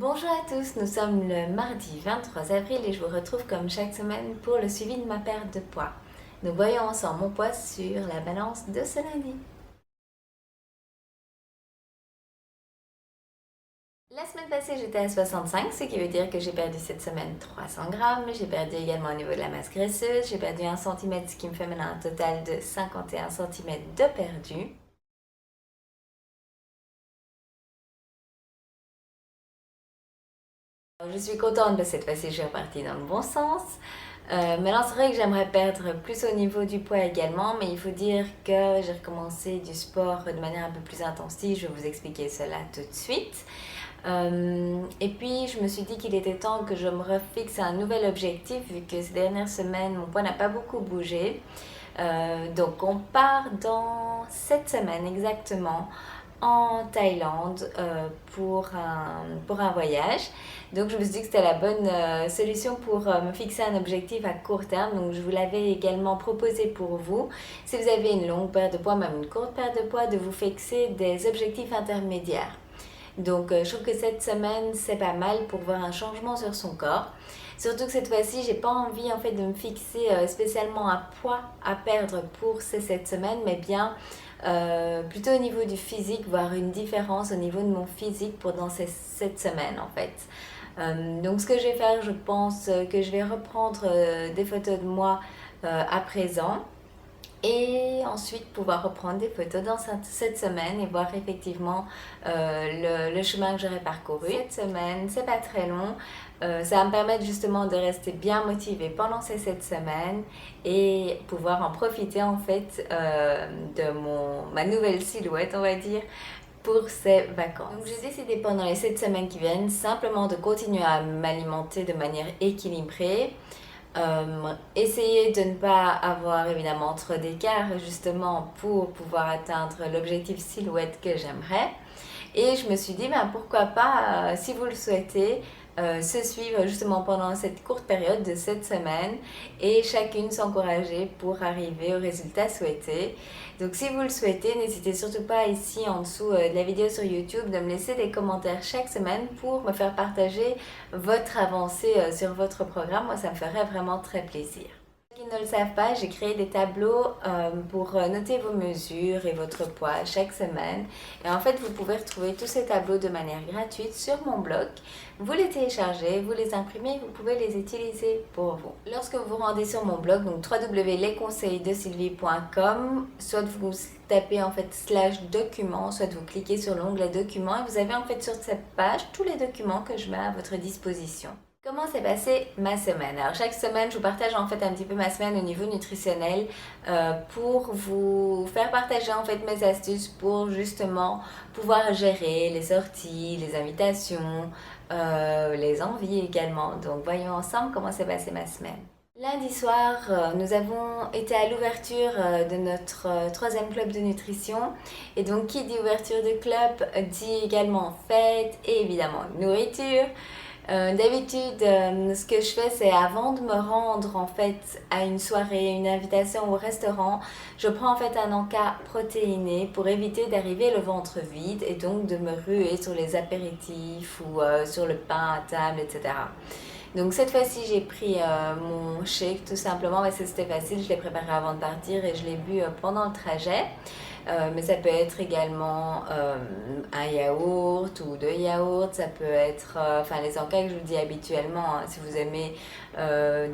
Bonjour à tous, nous sommes le mardi 23 avril et je vous retrouve comme chaque semaine pour le suivi de ma perte de poids. Nous voyons ensemble mon poids sur la balance de ce lundi. La semaine passée, j'étais à 65, ce qui veut dire que j'ai perdu cette semaine 300 grammes. J'ai perdu également au niveau de la masse graisseuse. J'ai perdu 1 cm, ce qui me fait maintenant un total de 51 cm de perdu. Je suis contente parce que cette fois-ci, je suis repartie dans le bon sens. Maintenant, c'est vrai que j'aimerais perdre plus au niveau du poids également, mais il faut dire que j'ai recommencé du sport de manière un peu plus intensive. Je vais vous expliquer cela tout de suite. Et puis, je me suis dit qu'il était temps que je me refixe un nouvel objectif, vu que ces dernières semaines, mon poids n'a pas beaucoup bougé. Donc, on part dans 7 semaines exactement en Thaïlande pour un voyage. Donc je me suis dit que c'était la bonne solution pour me fixer un objectif à court terme. Donc je vous l'avais également proposé pour vous. Si vous avez une longue perte de poids, même une courte perte de poids, de vous fixer des objectifs intermédiaires. Donc je trouve que cette semaine c'est pas mal pour voir un changement sur son corps. Surtout que cette fois-ci, j'ai pas envie en fait de me fixer spécialement un poids à perdre pour ces 7 semaines, mais bien plutôt au niveau du physique, voir une différence au niveau de mon physique pendant ces 7 semaines en fait. Donc ce que je vais faire, je pense que je vais reprendre des photos de moi à présent et ensuite pouvoir reprendre des photos dans cette semaine et voir effectivement le chemin que j'aurai parcouru. Cette semaine, c'est pas très long. Ça va me permettre justement de rester bien motivée pendant ces 7 semaines et pouvoir en profiter en fait de ma nouvelle silhouette, on va dire, pour ces vacances. Donc j'ai décidé pendant les 7 semaines qui viennent simplement de continuer à m'alimenter de manière équilibrée. Essayer de ne pas avoir évidemment trop d'écart justement pour pouvoir atteindre l'objectif silhouette que j'aimerais. Et je me suis dit, ben, pourquoi pas, si vous le souhaitez, se suivre justement pendant cette courte période de 7 semaines et chacune s'encourager pour arriver au résultat souhaité. Donc si vous le souhaitez, n'hésitez surtout pas ici en dessous de la vidéo sur YouTube de me laisser des commentaires chaque semaine pour me faire partager votre avancée sur votre programme. Moi, ça me ferait vraiment très plaisir. Pour ceux qui ne le savent pas, j'ai créé des tableaux pour noter vos mesures et votre poids chaque semaine. Et en fait, vous pouvez retrouver tous ces tableaux de manière gratuite sur mon blog. Vous les téléchargez, vous les imprimez et vous pouvez les utiliser pour vous. Lorsque vous vous rendez sur mon blog, donc www.lesconseilsdesylvie.com, soit vous tapez en fait /documents, soit vous cliquez sur l'onglet documents et vous avez en fait sur cette page tous les documents que je mets à votre disposition. Comment s'est passée ma semaine? Alors chaque semaine, je vous partage en fait un petit peu ma semaine au niveau nutritionnel pour vous faire partager en fait mes astuces pour justement pouvoir gérer les sorties, les invitations, les envies également. Donc voyons ensemble comment s'est passée ma semaine. Lundi soir, nous avons été à l'ouverture de notre troisième club de nutrition. Et donc, qui dit ouverture de club dit également fête et évidemment nourriture. D'habitude, ce que je fais, c'est avant de me rendre en fait à une soirée, une invitation au restaurant, je prends en fait un encas protéiné pour éviter d'arriver le ventre vide et donc de me ruer sur les apéritifs ou sur le pain à table, etc. Donc cette fois-ci, j'ai pris mon shake tout simplement parce que c'était facile, je l'ai préparé avant de partir et je l'ai bu pendant le trajet. Mais ça peut être également un yaourt ou deux yaourts, ça peut être, enfin les encas que je vous dis habituellement, hein, si vous aimez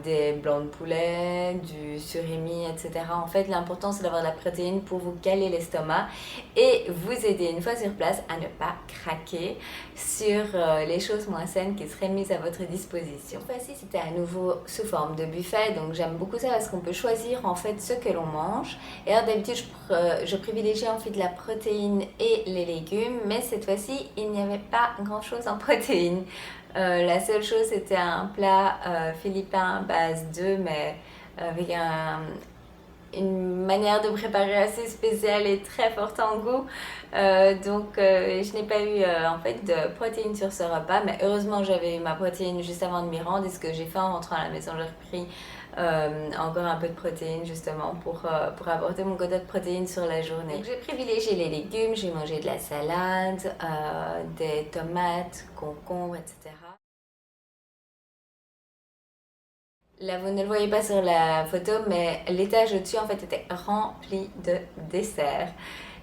des blancs de poulet, du surimi, etc. En fait, l'important c'est d'avoir de la protéine pour vous caler l'estomac et vous aider une fois sur place à ne pas craquer sur les choses moins saines qui seraient mises à votre disposition. Cette fois-ci, c'était à nouveau sous forme de buffet, donc j'aime beaucoup ça parce qu'on peut choisir en fait ce que l'on mange. Et alors d'habitude, je privilégie en fait la protéine et les légumes, mais cette fois-ci, il n'y avait pas grand-chose en protéines. La seule chose, c'était un plat philippin base d'œufs, mais avec une manière de préparer assez spéciale et très forte en goût. Je n'ai pas eu en fait de protéines sur ce repas, mais heureusement j'avais eu ma protéine juste avant de m'y rendre et ce que j'ai fait en rentrant à la maison, j'ai repris encore un peu de protéines justement pour apporter mon quota de protéines sur la journée. Donc j'ai privilégié les légumes, j'ai mangé de la salade, des tomates, concombres, etc. Là, vous ne le voyez pas sur la photo, mais l'étage au-dessus, en fait, était rempli de desserts.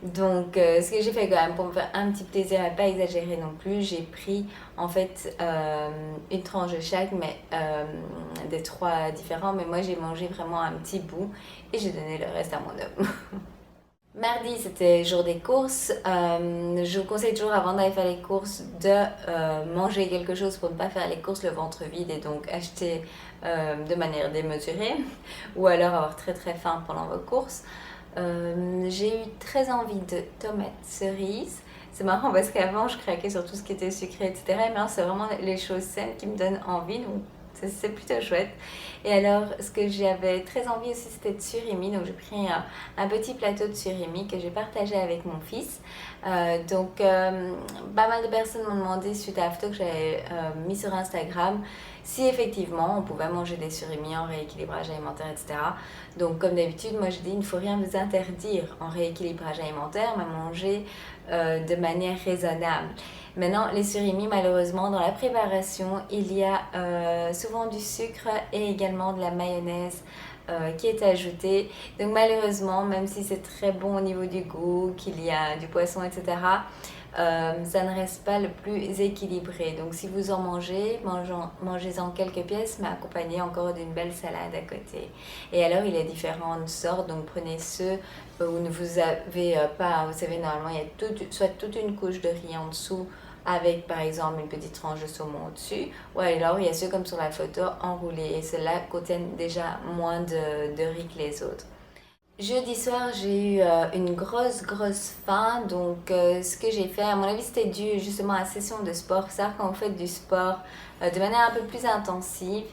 Donc, ce que j'ai fait quand même pour me faire un petit plaisir et pas exagérer non plus, j'ai pris en fait une tranche de chaque, mais des trois différents. Mais moi, j'ai mangé vraiment un petit bout et j'ai donné le reste à mon homme. Mardi, c'était jour des courses. Je vous conseille toujours avant d'aller faire les courses de manger quelque chose pour ne pas faire les courses le ventre vide et donc acheter de manière démesurée ou alors avoir très très faim pendant vos courses. J'ai eu très envie de tomates cerises. C'est marrant parce qu'avant je craquais sur tout ce qui était sucré, etc. Mais maintenant c'est vraiment les choses saines qui me donnent envie. Donc c'est plutôt chouette. Et alors, ce que j'avais très envie aussi, c'était de surimi. Donc, j'ai pris un petit plateau de surimi que j'ai partagé avec mon fils. Pas mal de personnes m'ont demandé, suite à la photo que j'avais mis sur Instagram, si effectivement on pouvait manger des surimi en rééquilibrage alimentaire, etc. Donc, comme d'habitude, moi je dis, il ne faut rien vous interdire en rééquilibrage alimentaire, mais manger de manière raisonnable. Maintenant, les surimi, malheureusement, dans la préparation, il y a souvent du sucre et également de la mayonnaise qui est ajoutée. Donc malheureusement, même si c'est très bon au niveau du goût, qu'il y a du poisson, etc., ça ne reste pas le plus équilibré. Donc si vous en mangez, mangez-en quelques pièces, mais accompagnez encore d'une belle salade à côté. Et alors, il y a différentes sortes, donc prenez ceux où vous avez pas, vous savez, normalement, il y a soit toute une couche de riz en dessous, avec par exemple une petite tranche de saumon au-dessus, ou alors il y a ceux comme sur la photo enroulés, et ceux-là contiennent déjà moins de riz que les autres. Jeudi soir, j'ai eu une grosse faim, donc ce que j'ai fait, à mon avis, c'était dû justement à la session de sport. Ça, quand vous faites du sport de manière un peu plus intensive,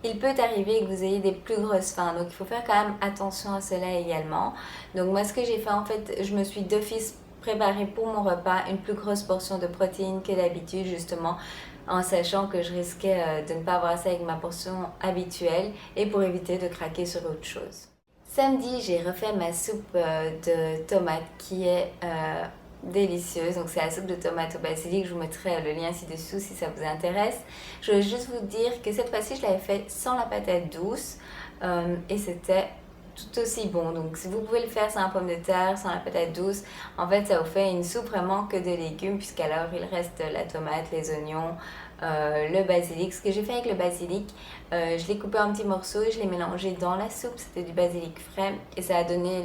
il peut arriver que vous ayez des plus grosses faims, donc il faut faire quand même attention à cela également. Donc moi, ce que j'ai fait, en fait, je me suis d'office préparé pour mon repas une plus grosse portion de protéines que d'habitude, justement, en sachant que je risquais de ne pas avoir ça avec ma portion habituelle et pour éviter de craquer sur autre chose. Samedi, j'ai refait ma soupe de tomates qui est délicieuse. Donc c'est la soupe de tomates au basilic. Je vous mettrai le lien ci-dessous si ça vous intéresse. Je voulais juste vous dire que cette fois-ci, je l'avais fait sans la patate douce et c'était tout aussi bon. Donc si vous pouvez le faire sans la pomme de terre, sans la patate douce, en fait ça vous fait une soupe vraiment que de légumes, puisqu'alors il reste la tomate, les oignons, le basilic. Ce que j'ai fait avec le basilic, je l'ai coupé en petits morceaux et je l'ai mélangé dans la soupe. C'était du basilic frais et ça a donné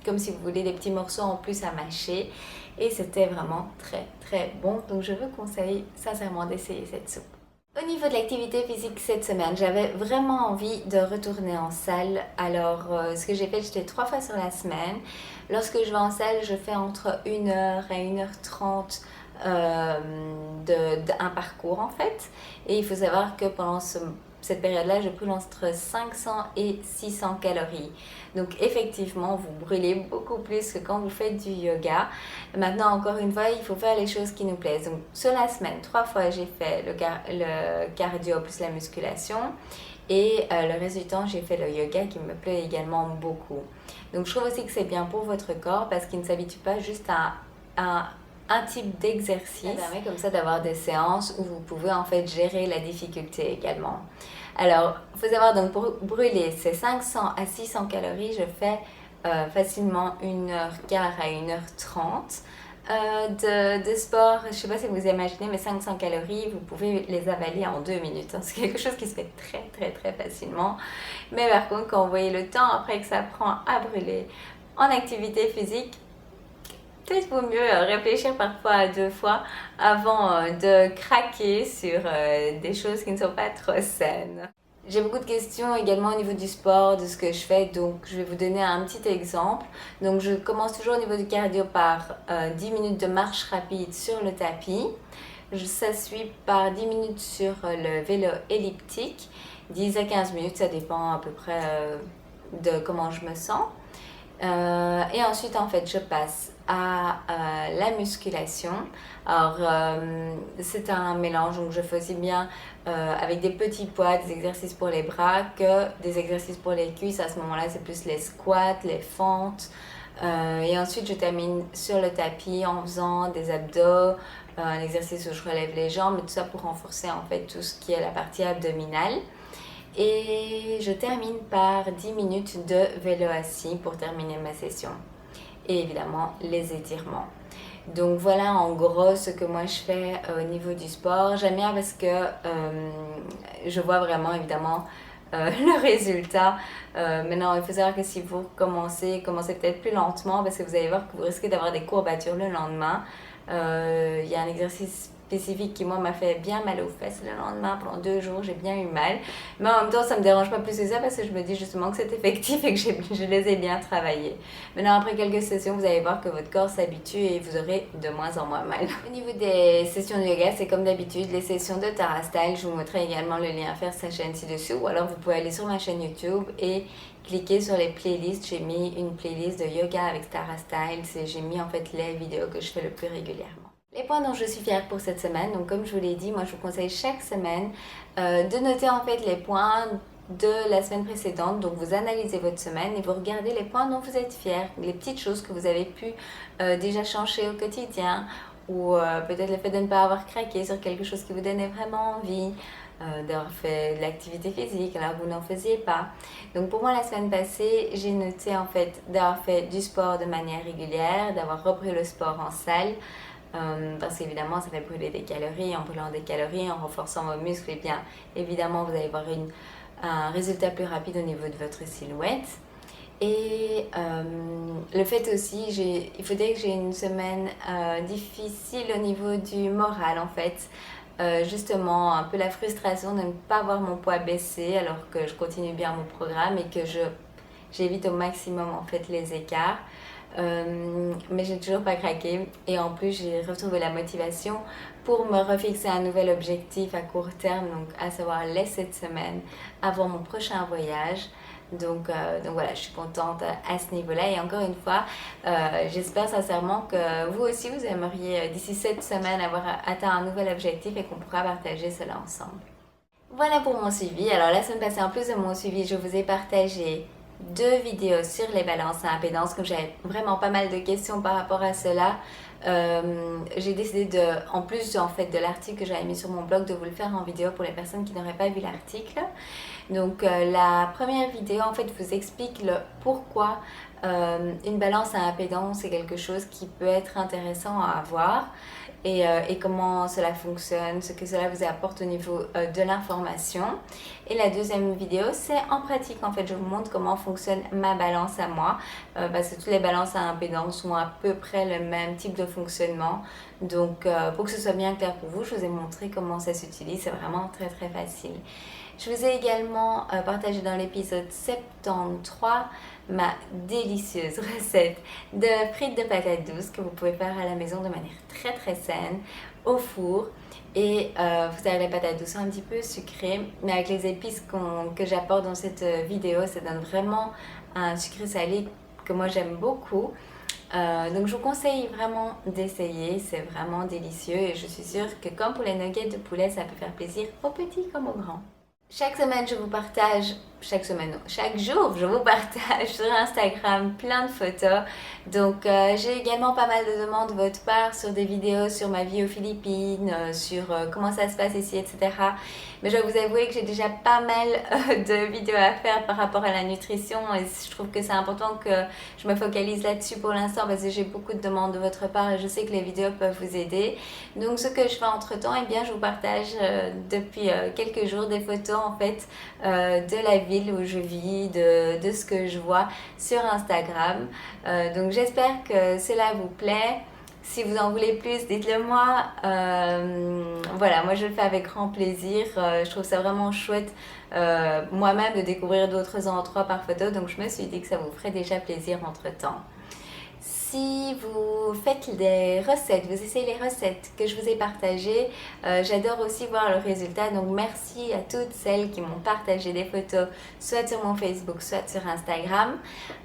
comme si vous voulez des petits morceaux en plus à mâcher, et c'était vraiment très bon. Donc je vous conseille sincèrement d'essayer cette soupe. Au niveau de l'activité physique cette semaine, j'avais vraiment envie de retourner en salle. Alors, ce que j'ai fait, j'étais 3 fois sur la semaine. Lorsque je vais en salle, je fais entre 1h et 1h30 un parcours en fait. Et il faut savoir que pendant cette période-là, je brûle entre 500 et 600 calories. Donc effectivement, vous brûlez beaucoup plus que quand vous faites du yoga. Maintenant, encore une fois, il faut faire les choses qui nous plaisent. Donc sur la semaine, 3 fois, j'ai fait le cardio plus la musculation. Et le reste du temps, j'ai fait le yoga qui me plaît également beaucoup. Donc je trouve aussi que c'est bien pour votre corps parce qu'il ne s'habitue pas juste à un type d'exercice. Ça permet comme ça d'avoir des séances où vous pouvez en fait gérer la difficulté également. Alors, il faut savoir, donc pour brûler ces 500 à 600 calories, je fais facilement 1h15 à 1h30 de sport. Je ne sais pas si vous imaginez, mais 500 calories, vous pouvez les avaler en 2 minutes. Hein. C'est quelque chose qui se fait très facilement. Mais par contre, quand vous voyez le temps après que ça prend à brûler en activité physique, peut-être vaut mieux réfléchir parfois à 2 fois avant de craquer sur des choses qui ne sont pas trop saines. J'ai beaucoup de questions également au niveau du sport, de ce que je fais, donc je vais vous donner un petit exemple. Donc je commence toujours au niveau du cardio par 10 minutes de marche rapide sur le tapis. Ça suit par 10 minutes sur le vélo elliptique, 10 à 15 minutes, ça dépend à peu près de comment je me sens. Et ensuite, en fait, je passe à la musculation. Alors, c'est un mélange, donc je fais aussi bien avec des petits poids, des exercices pour les bras que des exercices pour les cuisses. À ce moment-là, c'est plus les squats, les fentes. Et ensuite, je termine sur le tapis en faisant des abdos, un exercice où je relève les jambes, tout ça pour renforcer en fait tout ce qui est la partie abdominale. Et je termine par 10 minutes de vélo assis pour terminer ma session. Et évidemment, les étirements. Donc voilà en gros ce que moi je fais au niveau du sport. J'aime bien parce que je vois vraiment évidemment le résultat. Maintenant, il faut savoir que si vous commencez peut-être plus lentement parce que vous allez voir que vous risquez d'avoir des courbatures le lendemain. Il y a un exercice spécifique qui moi m'a fait bien mal aux fesses le lendemain. Pendant 2 jours, j'ai bien eu mal. Mais en même temps, ça me dérange pas plus que ça parce que je me dis justement que c'est effectif et que je les ai bien travaillés. Maintenant, après quelques sessions, vous allez voir que votre corps s'habitue et vous aurez de moins en moins mal. Au niveau des sessions de yoga, c'est comme d'habitude, les sessions de Tara Style. Je vous mettrai également le lien vers sa chaîne ci-dessous. Ou alors, vous pouvez aller sur ma chaîne YouTube et cliquer sur les playlists. J'ai mis une playlist de yoga avec Tara Style. J'ai mis en fait les vidéos que je fais le plus régulièrement. Les points dont je suis fière pour cette semaine, donc comme je vous l'ai dit, moi je vous conseille chaque semaine de noter en fait les points de la semaine précédente. Donc vous analysez votre semaine et vous regardez les points dont vous êtes fiers, les petites choses que vous avez pu déjà changer au quotidien ou peut-être le fait de ne pas avoir craqué sur quelque chose qui vous donnait vraiment envie. D'avoir fait de l'activité physique alors que vous n'en faisiez pas. Donc pour moi la semaine passée j'ai noté en fait d'avoir fait du sport de manière régulière, d'avoir repris le sport en salle. Parce qu'évidemment ça fait brûler des calories, en brûlant des calories, en renforçant vos muscles, et bien évidemment vous allez voir un résultat plus rapide au niveau de votre silhouette. Et le fait aussi, il faudrait que j'ai une semaine difficile au niveau du moral en fait. Justement un peu la frustration de ne pas voir mon poids baisser alors que je continue bien mon programme et que j'évite au maximum en fait les écarts. Mais j'ai toujours pas craqué et en plus j'ai retrouvé la motivation pour me refixer un nouvel objectif à court terme, donc à savoir les 7 semaines avant mon prochain voyage. Donc voilà, je suis contente à ce niveau-là et encore une fois, j'espère sincèrement que vous aussi vous aimeriez d'ici 7 semaines avoir atteint un nouvel objectif et qu'on pourra partager cela ensemble. Voilà pour mon suivi. Alors la semaine passée, en plus de mon suivi, je vous ai partagé 2 vidéos sur les balances à impédance. Comme j'avais vraiment pas mal de questions par rapport à cela, j'ai décidé en plus en fait de l'article que j'avais mis sur mon blog, de vous le faire en vidéo pour les personnes qui n'auraient pas vu l'article. Donc la première vidéo en fait vous explique le pourquoi une balance à impédance est quelque chose qui peut être intéressant à avoir. Et comment cela fonctionne, ce que cela vous apporte au niveau de l'information. Et la deuxième vidéo, c'est en pratique. En fait, je vous montre comment fonctionne ma balance à moi, parce que toutes les balances à impédance ont à peu près le même type de fonctionnement. Donc, pour que ce soit bien clair pour vous, je vous ai montré comment ça s'utilise. C'est vraiment très très facile. Je vous ai également partagé dans l'épisode 73 ma délicieuse recette de frites de patates douces que vous pouvez faire à la maison de manière très très saine au four. Et vous savez, les patates douces sont un petit peu sucrées, mais avec les épices que j'apporte dans cette vidéo, ça donne vraiment un sucré salé que moi j'aime beaucoup. Donc je vous conseille vraiment d'essayer, c'est vraiment délicieux et je suis sûre que comme pour les nuggets de poulet, ça peut faire plaisir aux petits comme aux grands. Chaque semaine, je vous partage, chaque jour, je vous partage sur Instagram plein de photos. Donc, j'ai également pas mal de demandes de votre part sur des vidéos sur ma vie aux Philippines, sur comment ça se passe ici, etc. Mais je dois vous avouer que j'ai déjà pas mal de vidéos à faire par rapport à la nutrition et je trouve que c'est important que je me focalise là-dessus pour l'instant parce que j'ai beaucoup de demandes de votre part et je sais que les vidéos peuvent vous aider. Donc, ce que je fais entre temps, eh bien, je vous partage depuis quelques jours des photos en fait de la ville où je vis, de ce que je vois sur Instagram. Donc j'espère que cela vous plaît. Si vous en voulez plus, dites-le moi. Voilà, moi je le fais avec grand plaisir. Je trouve ça vraiment chouette moi-même de découvrir d'autres endroits par photo. Donc je me suis dit que ça vous ferait déjà plaisir entre-temps. Si vous faites des recettes, vous essayez les recettes que je vous ai partagées, j'adore aussi voir le résultat. Donc merci à toutes celles qui m'ont partagé des photos, soit sur mon Facebook, soit sur Instagram.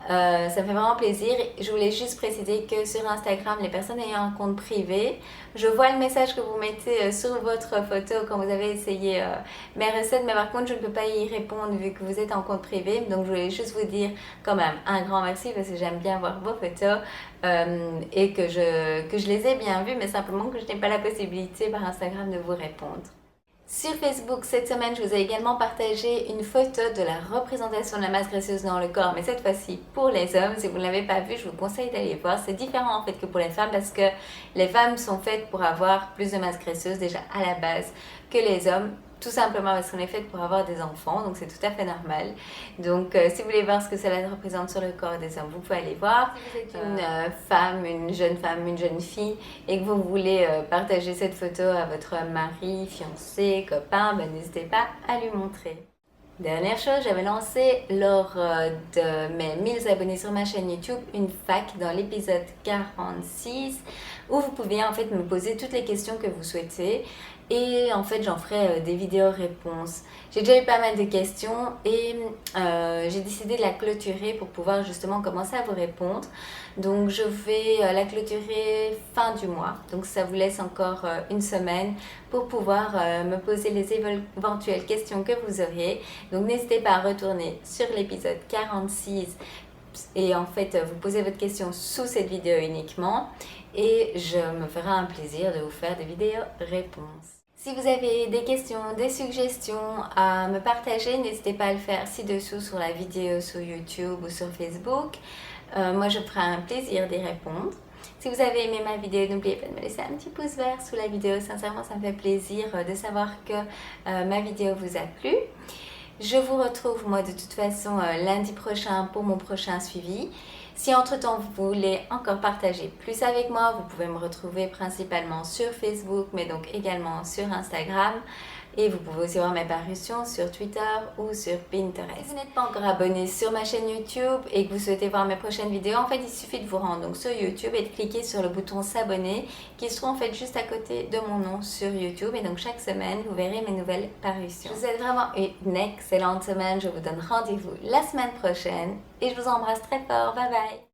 Ça me fait vraiment plaisir. Je voulais juste préciser que sur Instagram, les personnes ayant un compte privé, je vois le message que vous mettez sur votre photo quand vous avez essayé mes recettes, mais par contre je ne peux pas y répondre vu que vous êtes en compte privé. Donc je voulais juste vous dire quand même un grand merci parce que j'aime bien voir vos photos et que je les ai bien vues, mais simplement que je n'ai pas la possibilité par Instagram de vous répondre. Sur Facebook, cette semaine, je vous ai également partagé une photo de la représentation de la masse graisseuse dans le corps, mais cette fois-ci pour les hommes. Si vous ne l'avez pas vu, je vous conseille d'aller voir. C'est différent en fait que pour les femmes parce que les femmes sont faites pour avoir plus de masse graisseuse déjà à la base que les hommes. Tout simplement parce qu'on est fait pour avoir des enfants, donc c'est tout à fait normal. Donc si vous voulez voir ce que cela représente sur le corps des hommes, vous pouvez aller voir. Si vous êtes une femme, une jeune fille, et que vous voulez partager cette photo à votre mari, fiancé, copain, ben, n'hésitez pas à lui montrer. Dernière chose, j'avais lancé lors de mes 1000 abonnés sur ma chaîne YouTube une FAQ dans l'épisode 46 où vous pouvez en fait me poser toutes les questions que vous souhaitez et en fait j'en ferai des vidéos réponses. J'ai déjà eu pas mal de questions et j'ai décidé de la clôturer pour pouvoir justement commencer à vous répondre. Donc je vais la clôturer fin du mois, donc ça vous laisse encore une semaine pour pouvoir me poser les éventuelles questions que vous auriez. Donc n'hésitez pas à retourner sur l'épisode 46 et en fait vous posez votre question sous cette vidéo uniquement et je me ferai un plaisir de vous faire des vidéos réponses. Si vous avez des questions, des suggestions à me partager, n'hésitez pas à le faire ci-dessous sur la vidéo sur YouTube ou sur Facebook. Moi je ferai un plaisir d'y répondre. Si vous avez aimé ma vidéo, n'oubliez pas de me laisser un petit pouce vert sous la vidéo. Sincèrement, ça me fait plaisir de savoir que ma vidéo vous a plu. Je vous retrouve moi de toute façon lundi prochain pour mon prochain suivi. Si entre-temps vous voulez encore partager plus avec moi, vous pouvez me retrouver principalement sur Facebook, mais donc également sur Instagram. Et vous pouvez aussi voir mes parutions sur Twitter ou sur Pinterest. Si vous n'êtes pas encore abonné sur ma chaîne YouTube et que vous souhaitez voir mes prochaines vidéos, en fait il suffit de vous rendre donc sur YouTube et de cliquer sur le bouton s'abonner qui se trouve en fait juste à côté de mon nom sur YouTube. Et donc chaque semaine vous verrez mes nouvelles parutions. Je vous souhaite vraiment une excellente semaine. Je vous donne rendez-vous la semaine prochaine et je vous embrasse très fort. Bye bye.